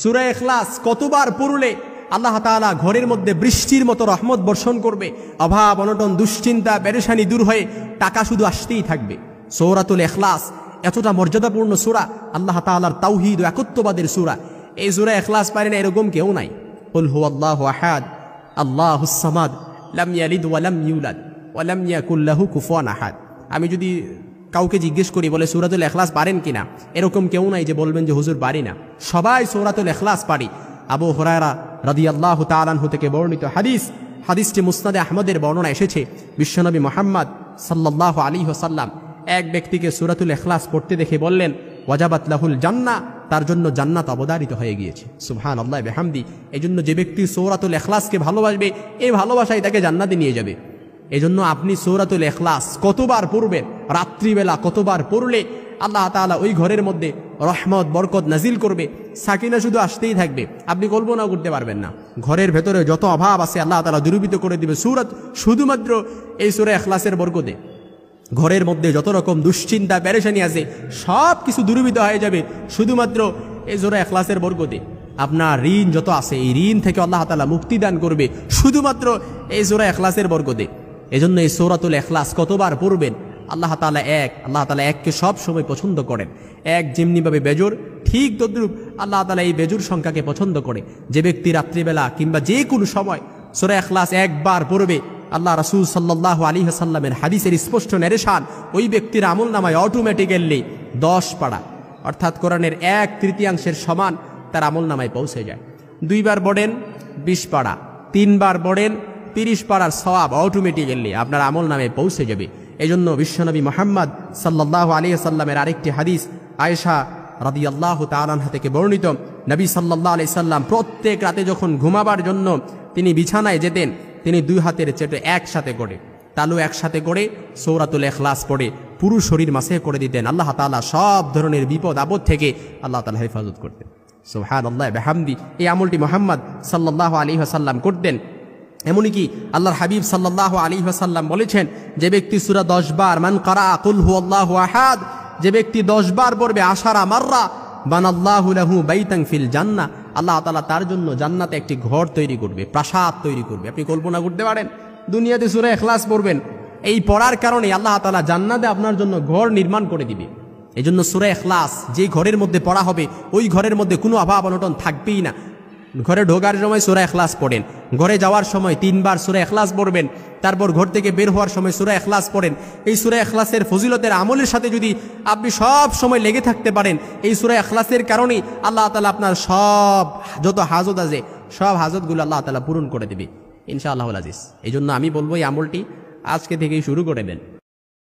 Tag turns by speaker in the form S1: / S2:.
S1: সূরা ইখলাস কতবার পড়লে আল্লাহ তাআলা ঘরের মধ্যে বৃষ্টির মতো রহমত বর্ষণ করবে, অভাব অনটন দুশ্চিন্তা পেরেশানি দূর হয়ে টাকা শুধু আসতেই থাকবে। সূরাতুল ইখলাস এতটা মর্যাদাপূর্ণ সূরা, আল্লাহ তাআলার তাওহীদ ও একত্ববাদের সূরা। এই সূরা ইখলাস পারে না এরকম কেউ নাই। কুল হুয়াল্লাহু আহাদ আল্লাহুস সামাদ লাম ইয়ালিদ ওয়া লাম ইউলাদ ওয়া লাম ইয়াকুল লাহু কুফুয়ান আহাদ। আমি যদি কাউকে জিজ্ঞেস করি বলে সূরাতুল ইখলাস পারেন কিনা, এরকম কেউ নাই যে বলবেন যে হুজুর পারি না। সবাই সূরাতুল ইখলাস পারি। আবু হুরায়রা রাদিয়াল্লাহু তাআলা আনহু থেকে বর্ণিত হাদিসটি মুসনাদে আহমদের বর্ণনা এসেছে। বিশ্বনবী মুহাম্মদ সাল্লাল্লাহু আলাইহি ওয়াসাল্লাম এক ব্যক্তিকে সূরাতুল ইখলাস পড়তে দেখে বললেন, ওয়াজাবাত লাহুল জান্নাহ, তার জন্য জান্নাত অবধারিত হয়ে গিয়েছে। সুবহানাল্লাহি বিহামদি। এজন্য যে ব্যক্তি সূরাতুল ইখলাসকে ভালোবাসবে, এই ভালোবাসাই তাকে জান্নাতে নিয়ে যাবে। এজন্য আপনি সূরাতুল ইখলাস কতবার পড়বেন, রাত্রিবেলা কতবার পড়লে আল্লাহ তাআলা ওই ঘরের মধ্যে রহমত বরকত নাজিল করবে, সাকিনা শুধু আসতেই থাকবে, আপনি কল্পনাও করতে পারবেন না। ঘরের ভেতরে যত অভাব আছে আল্লাহ তাআলা দূরীভূত করে দিবে শুধুমাত্র এই সূরা ইখলাসের বরকতে। ঘরের মধ্যে যত রকম দুশ্চিন্তা পেরেশানি আছে সব কিছু দূরীভূত হয়ে যাবে শুধুমাত্র এই সূরা ইখলাসের বরকতে। আপনার ঋণ যত আছে এই ঋণ থেকে আল্লাহ তাআলা মুক্তি দান করবে শুধুমাত্র এই সূরা ইখলাসের বরকতে। এজন্য এই সূরাতুল ইখলাস কতবার পড়বেন। আল্লাহ তাআলা এককে সব সময় পছন্দ করেন। এক যেমনিভাবে বেজোর, ঠিক তদ্রূপ আল্লাহ তাআলা এই বেজোর সংখ্যাকে পছন্দ করে। যে ব্যক্তি রাত্রিবেলা কিংবা যে কোনো সময় সূরা ইখলাস একবার পড়বে, আল্লাহ রাসূল সাল্লাল্লাহু আলাইহি ওয়াসাল্লামের হাদিসের স্পষ্ট নির্দেশন, ওই ব্যক্তির আমলনামায় অটোমেটিক্যালি 10 পারা অর্থাৎ কোরআনের 1/3 সমান তার আমলনামায় পৌঁছে যায়। 2 বার পড়েন 20 পারা, 3 বার পড়েন 30 পারার সওয়াব অটোমেটিক্যালি আপনার আমলনামায় পৌঁছে যাবে। এজন্য বিশ্বনবী মুহাম্মদ সাল্লাল্লাহু আলাইহি ওয়াসাল্লামের আরেকটি হাদিস আয়েশা রাদিয়াল্লাহু তাআলা আনহা থেকে বর্ণিত, নবী সাল্লাল্লাহু আলাইহি সাল্লাম প্রত্যেক রাতে যখন ঘুমাবার জন্য তিনি বিছানায় যেতেন, তিনি 2 হাতের চেটে একসাথে করে তালু একসাথে করে সূরাতুল ইখলাস পড়ে পুরো শরীর মাসে করে দিতেন। আল্লাহ তাআলা সব ধরনের বিপদ আপদ থেকে আল্লাহ তাআলা হেফাজত করতেন। সুবহানাল্লাহি বিহামদি। এই আমলটি মুহাম্মদ সাল্লাল্লাহু আলাইহি ওয়াসাল্লাম করতেন। এমনকি আল্লাহর হাবিব সাল্লাল্লাহু আলাইহি ওয়াসাল্লাম বলেছেন, যে ব্যক্তি সূরা 10 বার মান কারা কুল হুয়াল্লাহু আহাদ, যে ব্যক্তি 10 বার পড়বে আশারা মাররা বানাল্লাহু লাহু বাইতান ফিল জান্নাহ, আল্লাহ তাআলা তার জন্য জান্নাতে একটি ঘর তৈরি করবে, প্রাসাদ তৈরি করবে। আপনি কল্পনা করতে পারেন দুনিয়াতে সূরা ইখলাস পড়বেন, এই পড়ার কারণে আল্লাহ তাআলা জান্নাতে আপনার জন্য ঘর নির্মাণ করে দিবে। এজন্য সূরা ইখলাস যে ঘরের মধ্যে পড়া হবে ওই ঘরের মধ্যে কোনো অভাব অনটন থাকবেই না। ঘরে ঢোকার সময় সূরা ইখলাস পড়েন, ঘরে যাওয়ার সময় 3 বার সূরা ইখলাস পড়বেন, তারপর ঘর থেকে বের হওয়ার সময় সূরা ইখলাস পড়েন। এই সূরা ইখলাসের ফজিলতের আমলের সাথে যদি আপনি সব সময় লেগে থাকতে পারেন, এই সূরা ইখলাসের কারণেই আল্লাহ তাআলা আপনার সব যত হাজত আছে সব হাজতগুলো আল্লাহ তাআলা পূরণ করে দেবে ইনশাআল্লাহুল আজিজ। এই জন্য আমি বলবো এই আমলটি আজকে থেকেই শুরু করে দেন।